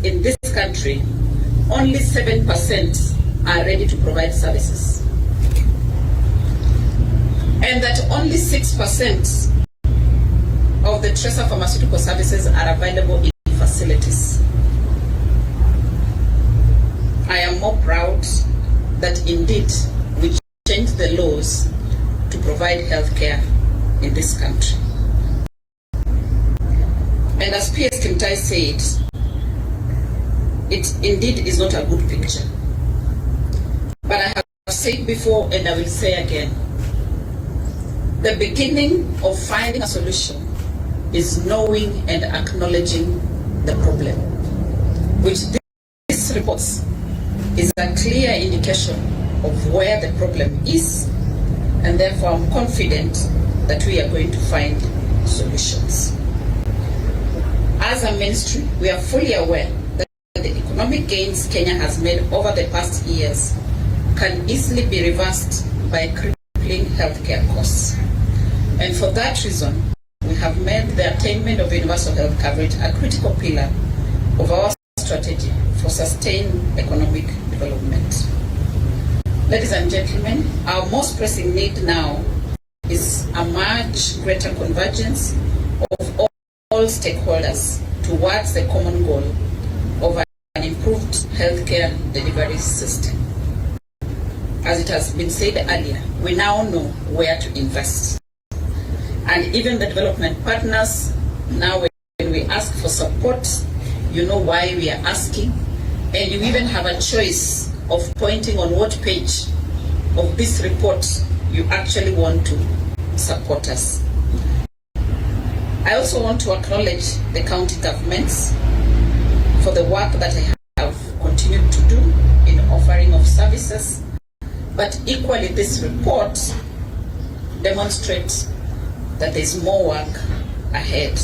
in this country, only 7% are ready to provide services. And that only 6% of the tracer pharmaceutical services are available in facilities. I am more proud that indeed we changed the laws to provide healthcare in this country. And as PS Kimtai said, it indeed is not a good picture. But I have said before and I will say again, the beginning of finding a solution is knowing and acknowledging the problem, which this report is a clear indication of where the problem is, and therefore I'm confident that we are going to find solutions. As a ministry, we are fully aware that the economic gains Kenya has made over the past years can easily be reversed by crippling healthcare costs. And for that reason, we have made the attainment of universal health coverage a critical pillar of our strategy for sustained economic development. Ladies and gentlemen, our most pressing need now is a much greater convergence of all stakeholders towards the common goal of an improved healthcare delivery system. As it has been said earlier, we now know where to invest. And even the development partners, now when we ask for support, you know why we are asking, and you even have a choice of pointing on what page of this report you actually want to support us. I also want to acknowledge the county governments for the work that they have continued to do in offering of services, but equally this report demonstrates that there's more work ahead.